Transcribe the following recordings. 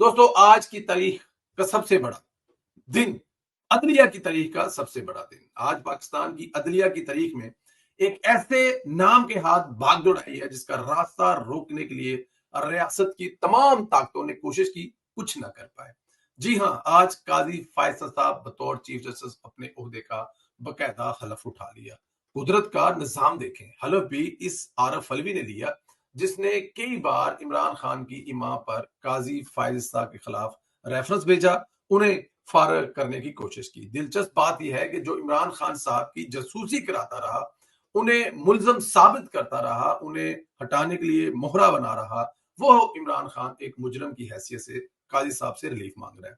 دوستو آج کی تاریخ کا سب سے بڑا دن، عدلیہ کی تاریخ کا سب سے بڑا دن، آج پاکستان کی عدلیہ کی تاریخ میں ایک ایسے نام کے ہاتھ بھاگ دوڑ آئی ہے جس کا راستہ روکنے کے لیے ریاست کی تمام طاقتوں نے کوشش کی، کچھ نہ کر پائے۔ جی ہاں، آج قاضی فیصل صاحب بطور چیف جسٹس اپنے عہدے کا باقاعدہ حلف اٹھا لیا۔ قدرت کا نظام دیکھیں، حلف بھی اس عارف علوی نے لیا جس نے کئی بار عمران خان کی اماں پر قاضی فائزہ کے خلاف ریفرنس بھیجا، انہیں فارغ کرنے کی کوشش کی۔ دلچسپ بات یہ ہے کہ جو عمران خان صاحب کی جاسوسی کراتا رہا، انہیں ملزم ثابت کرتا رہا، انہیں ہٹانے کے لیے مہرا بنا رہا، وہ عمران خان ایک مجرم کی حیثیت سے قاضی صاحب سے ریلیف مانگ رہا ہے۔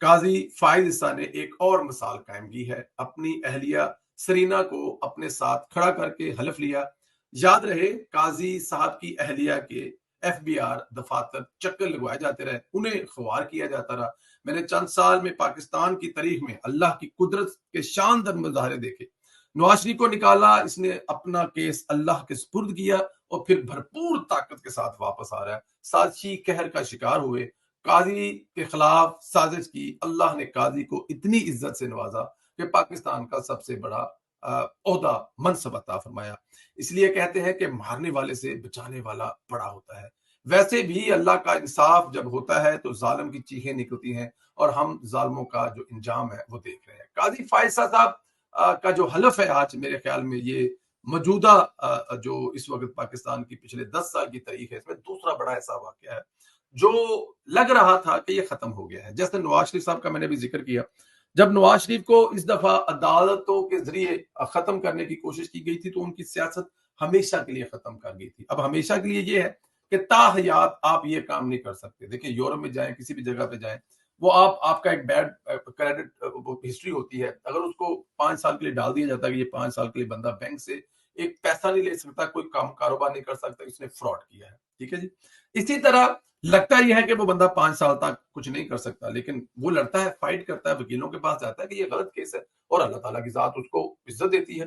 قاضی فائزہ نے ایک اور مثال قائم کی ہے، اپنی اہلیہ سرینا کو اپنے ساتھ کھڑا کر کے حلف لیا۔ یاد رہے قاضی صاحب کی اہلیہ کے ایف بی آر دفاتر چکر لگوائے جاتے رہے، انہیں خوار کیا جاتا رہا۔ میں نے چند سال میں پاکستان کی تاریخ میں اللہ کی قدرت کے شاندار مظاہرے دیکھے۔ نواز شریف کو نکالا، اس نے اپنا کیس اللہ کے سپرد کیا اور پھر بھرپور طاقت کے ساتھ واپس آ رہا ہے۔ سازشی قہر کا شکار ہوئے، قاضی کے خلاف سازش کی، اللہ نے قاضی کو اتنی عزت سے نوازا کہ پاکستان کا سب سے بڑا عہدہ منصب عطا فرمایا۔ اس لیے کہتے ہیں کہ مارنے والے سے بچانے والا بڑا ہوتا ہے۔ ویسے بھی اللہ کا انصاف جب ہوتا ہے تو ظالم کی چیخیں نکلتی ہیں، اور ہم ظالموں کا جو انجام ہے وہ دیکھ رہے ہیں۔ قاضی فائزہ صاحب کا جو حلف ہے آج، میرے خیال میں یہ موجودہ جو اس وقت پاکستان کی پچھلے 10 سال کی تاریخ ہے، اس میں دوسرا بڑا ایسا واقعہ ہے جو لگ رہا تھا کہ یہ ختم ہو گیا ہے۔ جیسے نواز شریف صاحب کا میں نے بھی ذکر کیا، جب نواز شریف کو اس دفعہ عدالتوں کے ذریعے ختم کرنے کی کوشش کی گئی تھی تو ان کی سیاست ہمیشہ کے لیے ختم کر گئی تھی۔ اب ہمیشہ کے لیے یہ ہے کہ تا حیات آپ یہ کام نہیں کر سکتے۔ دیکھیں یورپ میں جائیں، کسی بھی جگہ پہ جائیں، وہ آپ کا ایک بیڈ کریڈٹ ہسٹری ہوتی ہے، اگر اس کو 5 سال کے لیے ڈال دیا جاتا ہے کہ یہ 5 سال کے لیے بندہ بینک سے ایک پیسہ نہیں لے سکتا، کوئی کاروبار نہیں کر سکتا، اس نے فراڈ کیا ہے، ٹھیک ہے جی۔ اسی طرح لگتا یہ ہے کہ وہ بندہ 5 سال تک کچھ نہیں کر سکتا، لیکن وہ لڑتا ہے، فائٹ کرتا ہے، وکیلوں کے پاس جاتا ہے کہ یہ غلط کیس ہے، اور اللہ تعالیٰ کی ذات اس کو عزت دیتی ہے۔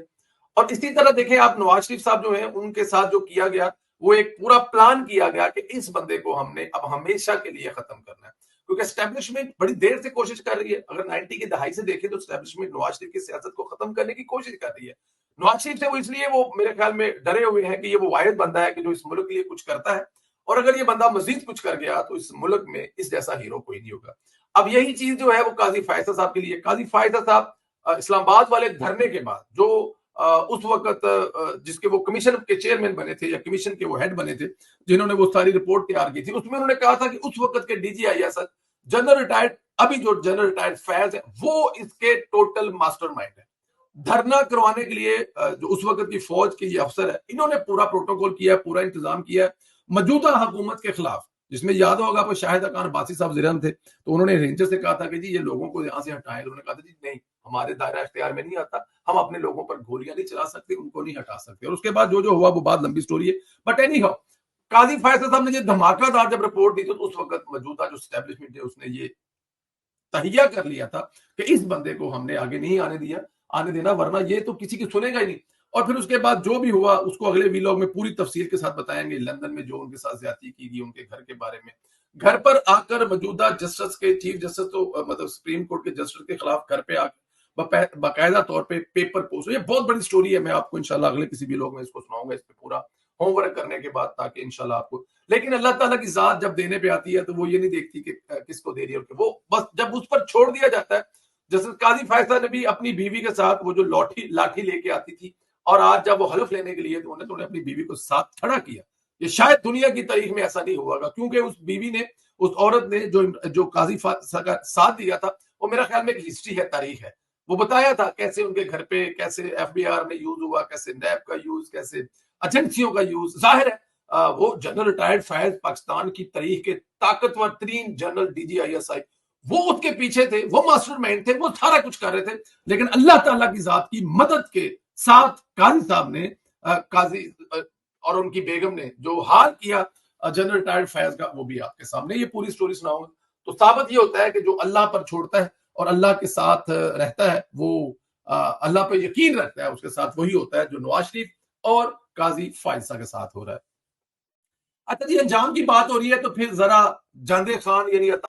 اور اسی طرح دیکھیں آپ نواز شریف صاحب جو ہیں، ان کے ساتھ جو کیا گیا وہ ایک پورا پلان کیا گیا کہ اس بندے کو ہم نے اب ہمیشہ کے لیے ختم کرنا ہے، کیونکہ اسٹیبلشمنٹ بڑی دیر سے کوشش کر رہی ہے۔ اگر 90 کی دہائی سے دیکھیں تو اسٹیبلشمنٹ نواز شریف کی سیاست کو ختم کرنے کی کوشش کر رہی ہے۔ نواز شریف سے وہ اس لیے وہ میرے خیال میں ڈرے ہوئے ہیں کہ یہ وہ واحد بندہ ہے کہ جو اس ملک کے لیے کچھ کرتا ہے، اور اگر یہ بندہ مزید کچھ کر گیا تو اس ملک میں اس جیسا ہیرو کوئی نہیں ہوگا۔ اب یہی چیز جو ہے وہ قاضی فائزہ صاحب کے لیے، قاضی فائزہ صاحب اسلام آباد والے دھرنے کے بعد جو اس وقت جس کے وہ کمیشن کے چیئرمین بنے تھے یا کمیشن کے وہ ہیڈ بنے تھے، جنہوں نے وہ ساری رپورٹ تیار کی تھی، اس میں انہوں نے کہا تھا کہ اس وقت کے D G I S general retired, ابھی جو جنرل ریٹائرڈ فیض ہے، وہ اس کے ٹوٹل ماسٹر مائنڈ ہے۔ دھرنا کروانے کے لیے جو اس وقت کی فوج کے یہ افسر ہے، انہوں نے پورا پروٹوکول کیا، پورا انتظام کیا موجودہ حکومت کے خلاف، جس میں یاد ہوگا آپ شاہدہ خان عباسی صاحب زیر تھے، تو انہوں نے رینجر سے کہا تھا کہ جی یہ لوگوں کو یہاں سے ہٹائیں۔ انہوں نے کہا تھا جی نہیں، ہمارے دائرہ اختیار میں نہیں آتا، ہم اپنے لوگوں پر گولیاں نہیں چلا سکتے، ان کو نہیں ہٹا سکتے۔ اور اس کے بعد جو ہوا وہ بات لمبی سٹوری ہے، بٹ اینی ہاؤ قاضی فیصل صاحب نے یہ دھماکہ دار جب رپورٹ دی تو اس وقت موجودہ جو اسٹیبلشمنٹ ہے اس نے یہ تہیہ کر لیا تھا کہ اس بندے کو ہم نے آگے نہیں آنے دینا، ورنہ یہ تو کسی کی سنے گا ہی نہیں۔ اور پھر اس کے بعد جو بھی ہوا اس کو اگلے ویلاگ میں پوری تفصیل کے ساتھ بتائیں گے، لندن میں جو ان کے ساتھ زیادتی کی گئی، ان کے گھر کے بارے میں، گھر پر آ کر موجودہ جسٹس کے چیف جسٹس تو مطلب سپریم کورٹ کے جسٹس کے خلاف گھر پہ آ کر باقاعدہ طور پہ پیپر پوسٹ، یہ بہت بڑی سٹوری ہے، میں آپ کو انشاءاللہ اگلے کسی بھی لوگ میں اس کو سناؤں گا، اس پہ پورا ہوم ورک کرنے کے بعد، تاکہ انشاءاللہ آپ کو۔ لیکن اللہ تعالیٰ کی ذات جب دینے پہ آتی ہے تو وہ یہ نہیں دیکھتی کہ کس کو دے رہی ہے، وہ بس جب اس پر چھوڑ دیا جاتا ہے۔ جیسے قاضی فائزہ نے بھی اپنی بیوی کے ساتھ وہ جو لاٹھی لے کے آتی تھی، اور آج جب وہ حلف لینے کے لیے تو انہوں نے اپنی بیوی کو ساتھ کھڑا کیا۔ یہ شاید دنیا کی تاریخ میں ایسا نہیں ہوا گا، کیونکہ اس بیوی نے، اس عورت نے جو قاضی فائزہ کا ساتھ دیا تھا، وہ میرا خیال میں ایک ہسٹری ہے، تاریخ ہے۔ وہ بتایا تھا کیسے ان کے گھر پہ کیسے ایف بی آر میں یوز ہوا، کیسے نیب کا یوز، کیسے ایجنسیوں کا یوز۔ ظاہر ہے وہ جنرل ریٹائرڈ فیض پاکستان کی تاریخ کے طاقتور ترین جنرل D G I S I, وہ اس کے پیچھے تھے، وہ ماسٹر مائنڈ تھے، وہ سارا کچھ کر رہے تھے۔ لیکن اللہ تعالیٰ کی ذات کی مدد کے ساتھ قاضی صاحب نے، قاضی اور ان کی بیگم نے جو حال کیا جنرل ریٹائرڈ فیض کا، وہ بھی آپ کے سامنے یہ پوری سٹوری سناؤں گا۔ تو ثابت یہ ہوتا ہے کہ جو اللہ پر چھوڑتا ہے اور اللہ کے ساتھ رہتا ہے، وہ اللہ پہ یقین رکھتا ہے، اس کے ساتھ وہی ہوتا ہے جو نواز شریف اور قاضی فائزہ کے ساتھ ہو رہا ہے۔ اچھا جی، انجام کی بات ہو رہی ہے تو پھر ذرا جاندے خان یعنی